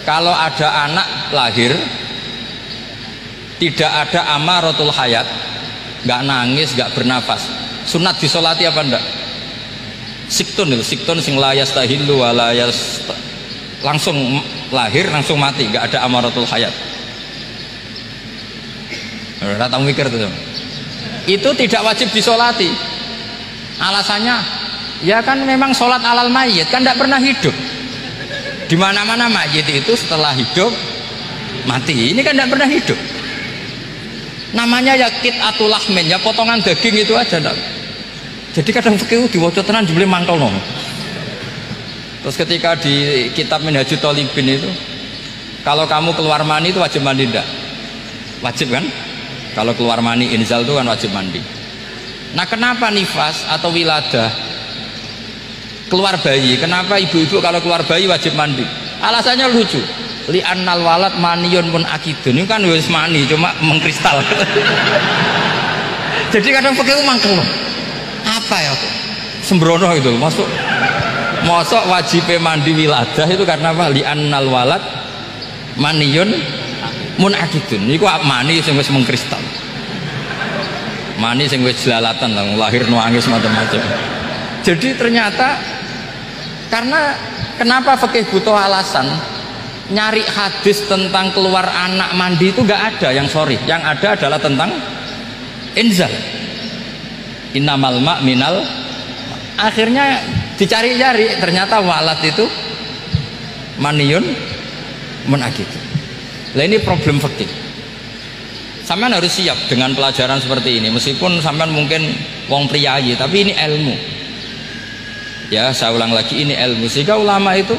kalau ada anak lahir tidak ada amaratul hayat, nggak nangis, nggak bernafas, sunat disolati apa enggak? Siktun itu, siktun sing layas tahilu walayas, langsung lahir langsung mati, nggak ada amaratul hayat. Rata mikir tuh, itu tidak wajib disolati. Alasannya ya kan memang sholat alal mayit kan tidak pernah hidup. Di mana-mana mayit itu setelah hidup mati, ini kan tidak pernah hidup. Namanya ya qit'atul lahmin, ya potongan daging itu aja. Jadi kadang fikih diwaca tenan jebule mangkel no. Terus ketika di kitab Minhajut Thalibin itu, kalau kamu keluar mani itu wajib mandi enggak? Wajib kan? Kalau keluar mani inzal itu kan wajib mandi. Nah kenapa nifas atau wiladah keluar bayi, kenapa ibu-ibu kalau keluar bayi wajib mandi? Alasannya lucu, li annal walad maniyun pun akidun, ini kan wis mani cuma mengkristal. Jadi kadang pakai mangkel apa ya sembrono itu masuk wajib mandi wiladah itu karena apa? Li annal walad maniyun mun akidun, ini kok mani sing wis mengkristal, mani sing wis jelalatan lahir nuangis macam-macam. Jadi ternyata karena kenapa fikih butuh alasan nyari hadis tentang keluar anak mandi itu nggak ada yang sorry, yang ada adalah tentang inzal, innamal ma' minal. Akhirnya dicari-cari ternyata walad itu maniyun munakid. Nah ini problem fikih. Sampean harus siap dengan pelajaran seperti ini, meskipun sampean mungkin wong priayi tapi ini ilmu. Ya saya ulang lagi, ini ilmu, sehingga ulama itu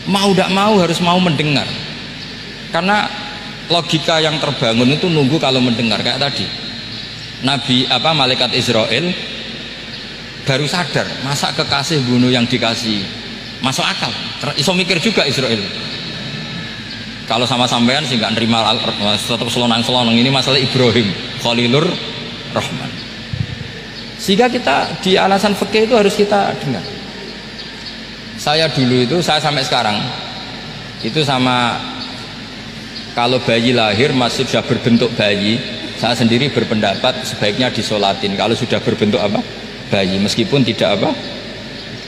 mau tidak mau harus mau mendengar, karena logika yang terbangun itu nunggu kalau mendengar. Kayak tadi Nabi malaikat Israel baru sadar, masa kekasih bunuh yang dikasih, masuk akal, iso mikir juga Israel. Kalau sama sampean sih nggak nerima, tetap selonang-selonang. Ini masalah Ibrahim Khalilur Rahman, sehingga kita di alasan fikih itu harus kita dengar. Saya dulu itu, saya sampai sekarang itu sama, kalau bayi lahir masih sudah berbentuk bayi, saya sendiri berpendapat sebaiknya disolatin kalau sudah berbentuk bayi, meskipun tidak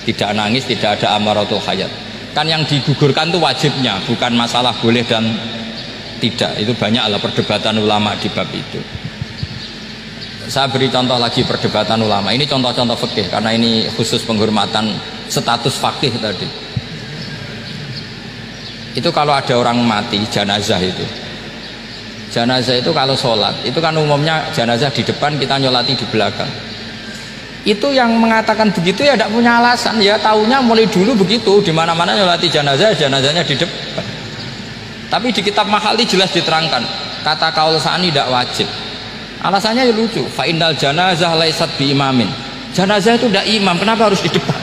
tidak nangis, tidak ada amaratul hayat. Kan yang digugurkan itu wajibnya, bukan masalah boleh dan tidak. Itu banyaklah perdebatan ulama di bab itu. Saya beri contoh lagi perdebatan ulama. Ini contoh-contoh fikih karena ini khusus penghormatan status fakih tadi. Itu kalau ada orang mati, jenazah itu. Jenazah itu kalau sholat, itu kan umumnya jenazah di depan, kita nyolati di belakang. Itu yang mengatakan begitu ya tidak punya alasan, ya taunya mulai dulu begitu, di mana-mana nyolati jenazah, jenazahnya di depan. Tapi di kitab Mahali jelas diterangkan, kata kaul sa'ani tidak wajib. Alasannya ya lucu, fa innal janazah laisat bi imamin. Jenazah itu tidak imam, kenapa harus di depan?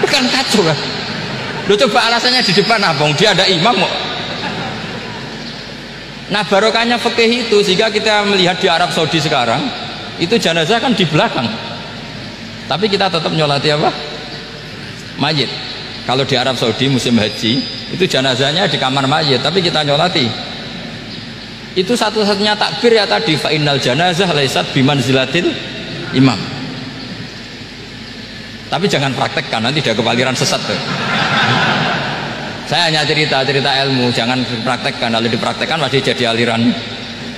Kan kacau kan. Lu coba alasannya di depan abang, dia ada imam kok. Nah barokahnya fikih itu, sehingga kita melihat di Arab Saudi sekarang itu jenazah kan di belakang, tapi kita tetap nyolati mayit. Kalau di Arab Saudi musim haji itu jenazahnya di kamar mayit, tapi kita nyolati. Itu satu-satunya takbir ya tadi, fa innal janazah laisat bimanzilatil imam. Tapi jangan praktekkan, nanti dia kepaliran sesat tuh. Saya hanya cerita ilmu, jangan praktekkan. Kalau dipraktekkan pasti jadi aliran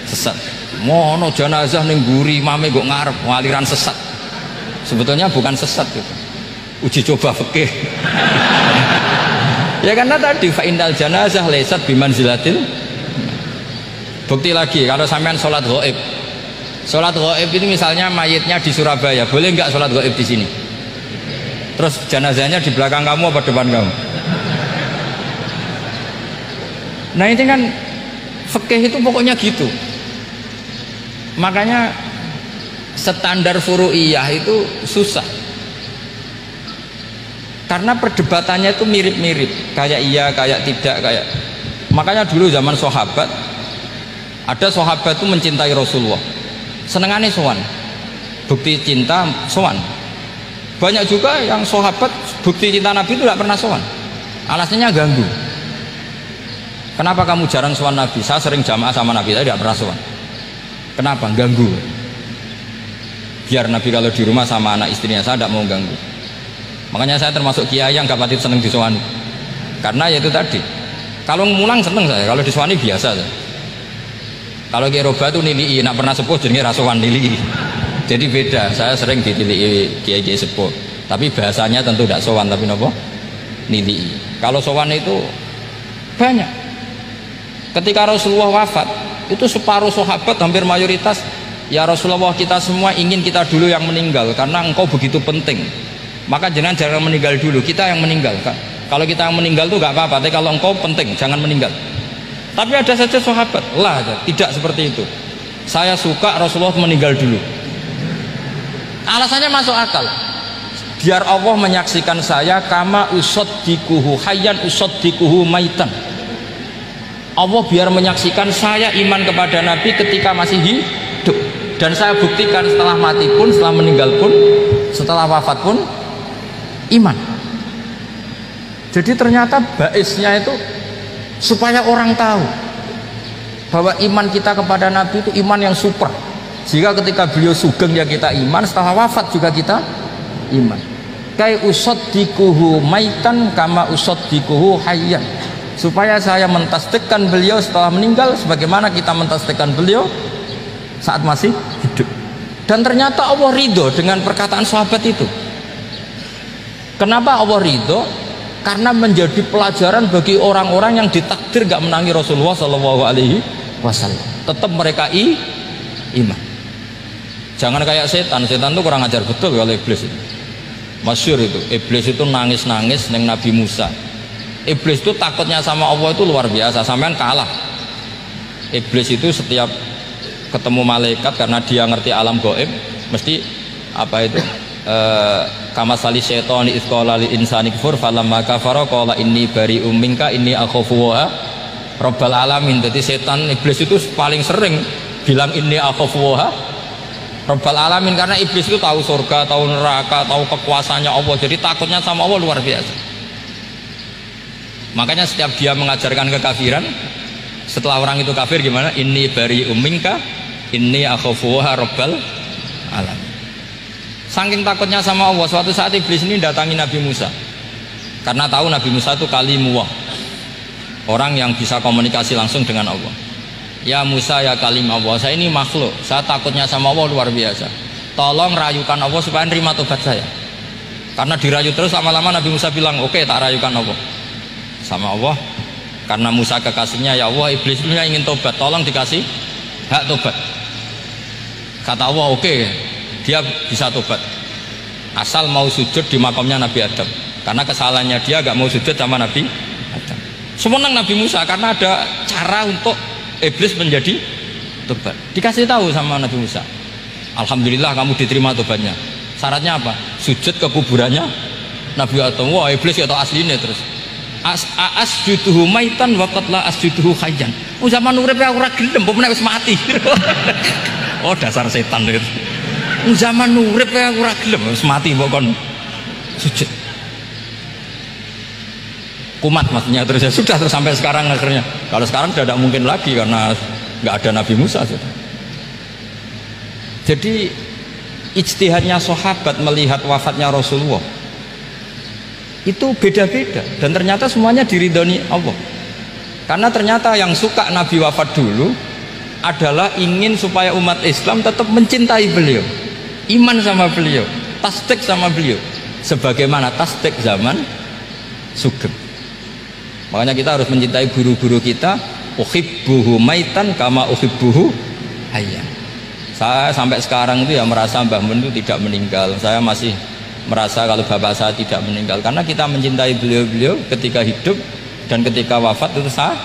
sesat. Mono jenazah ning mburi mame kok ngarep aliran sesat. Sebetulnya bukan sesat itu. Uji coba fikih. Ya karena tadi fa innal janazah laisat bimanzilatil. Bukti lagi kalau sampean sholat ghaib. Sholat ghaib itu misalnya mayitnya di Surabaya, boleh nggak sholat ghaib di sini? Terus jenazahnya di belakang kamu apa depan kamu? Nah ini kan fikih itu pokoknya gitu. Makanya standar furu'iyah itu susah, karena perdebatannya itu mirip-mirip, kayak iya, kayak tidak, kayak. Makanya dulu zaman sahabat, ada sahabat itu mencintai Rasulullah, senengannya sowan, bukti cinta sowan. Banyak juga yang sahabat bukti cinta Nabi itu tidak pernah sowan, alasannya ganggu. Kenapa kamu jarang sowan Nabi? Saya sering jamaah sama Nabi, saya tidak pernah sowan. Kenapa? Ganggu. Biar Nabi kalau di rumah sama anak istrinya, saya tidak mau ganggu. Makanya saya termasuk kiai yang gak pati seneng disowani. Karena ya itu tadi. Kalau mulang seneng saya, kalau disowani biasa saya. Kalau Kiai Roba itu nilai, nak pernah sepuh jadi rasawan nilai. Jadi beda. Saya sering ditilii kiai-kiai sepuh. Tapi bahasanya tentu tidak sowan, tapi nopo nilai. Kalau sowan itu banyak. Ketika Rasulullah wafat, itu separuh sahabat hampir mayoritas, ya Rasulullah, kita semua ingin kita dulu yang meninggal karena engkau begitu penting. Maka jangan meninggal dulu, kita yang meninggal. Kalau kita yang meninggal itu gak apa-apa, tapi kalau engkau penting jangan meninggal. Tapi ada saja sahabat, tidak seperti itu. Saya suka Rasulullah meninggal dulu. Alasannya masuk akal. Biar Allah menyaksikan saya kama usaddikuhu hayyan usaddikuhu maitan. Allah biar menyaksikan saya iman kepada Nabi ketika masih hidup, dan saya buktikan setelah mati pun, setelah meninggal pun, setelah wafat pun iman. Jadi ternyata baisnya itu supaya orang tahu bahwa iman kita kepada Nabi itu iman yang super. Jika ketika beliau sugeng ya kita iman, setelah wafat juga kita iman. Kai usaddikuhu maitan kama usaddikuhu hayyan. Supaya saya mentasdikkan beliau setelah meninggal sebagaimana kita mentasdikkan beliau saat masih hidup. Dan ternyata Allah ridho dengan perkataan sahabat itu. Kenapa Allah ridho? Karena menjadi pelajaran bagi orang-orang yang ditakdir gak menangi Rasulullah SAW. Tetap mereka iman. Jangan kayak setan itu kurang ajar betul kalau iblis itu. Masyhur itu, iblis itu nangis-nangis neng Nabi Musa. Iblis itu takutnya sama Allah itu luar biasa, sampean kalah. Iblis itu setiap ketemu malaikat karena dia ngerti alam gaib, mesti apa itu? Kama sali syaitani isqala lil insani kufur falamma kafara qala inni bari'um minka inni akhafu wa rabbal alamin. Jadi setan iblis itu paling sering bilang inni akhafu wa rabbal alamin, karena iblis itu tahu surga, tahu neraka, tahu kekuasaannya Allah. Jadi takutnya sama Allah luar biasa. Makanya setiap dia mengajarkan kekafiran, setelah orang itu kafir gimana? Inni bari'um minka inni akhafu wa rabbal alamin. Saking takutnya sama Allah, suatu saat iblis ini datangi Nabi Musa karena tahu Nabi Musa itu kalimullah, orang yang bisa komunikasi langsung dengan Allah. Ya Musa, ya kalim Allah, saya ini makhluk, saya takutnya sama Allah luar biasa. Tolong rayukan Allah supaya nerima tobat saya. Karena dirayu terus, lama-lama Nabi Musa bilang, oke, tak rayukan Allah sama Allah. Karena Musa kekasihnya, ya Allah, iblis punya ingin tobat, tolong dikasih hak tobat. Kata Allah, oke, dia bisa tobat asal mau sujud di makamnya Nabi Adam, karena kesalahannya dia gak mau sujud sama Nabi Adam. Semenang Nabi Musa karena ada cara untuk iblis menjadi tobat. Dikasih tahu sama Nabi Musa, alhamdulillah kamu diterima tobatnya. Syaratnya apa? Sujud ke kuburannya Nabi Adam. Wah, iblis ya tau aslinya terus. Asjuduhu maitan wa qad la asjuduhu hayyan. Zaman urip aku ora gelem, pomene wis mati. Oh, dasar setan itu. Zaman urip aku ora gelem, wis mati mbok kon sujud. Kumat maksudnya terus ya sudah, terus sampai sekarang akhirnya. Kalau sekarang sudah tidak mungkin lagi karena nggak ada Nabi Musa sudah. Jadi ijtihadnya sahabat melihat wafatnya Rasulullah itu beda-beda, dan ternyata semuanya diridhoni Allah. Karena ternyata yang suka Nabi wafat dulu adalah ingin supaya umat Islam tetap mencintai beliau, iman sama beliau, tasdik sama beliau, sebagaimana tasdik zaman sugeng. Makanya kita harus mencintai guru-guru kita. Uhibbuhu maitan kama uhibbuhu hayyan. Saya sampai sekarang itu ya merasa Mbah Mun itu tidak meninggal. Saya masih merasa kalau bapak saya tidak meninggal, karena kita mencintai beliau-beliau ketika hidup dan ketika wafat itu sah.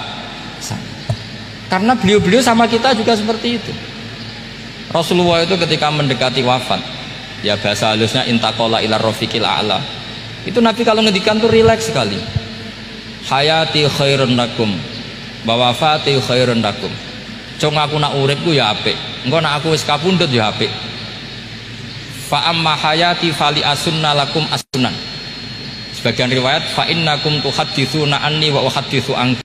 Karena beliau-beliau sama kita juga seperti itu. Rasulullah itu ketika mendekati wafat, ya bahasa halusnya intaqala ila rafiqil a'la. Itu Nabi kalau ngendikan tuh rileks sekali. Hayati khairun lakum wa wafati khairun lakum. Cung aku nak uripku ya apik, engko nak aku wis kapundhut ya apik. Fa amma hayati fali asunna lakum asunan. Sebagian riwayat fa innakum tuhadditsuna anni wa uhadditsu ankum.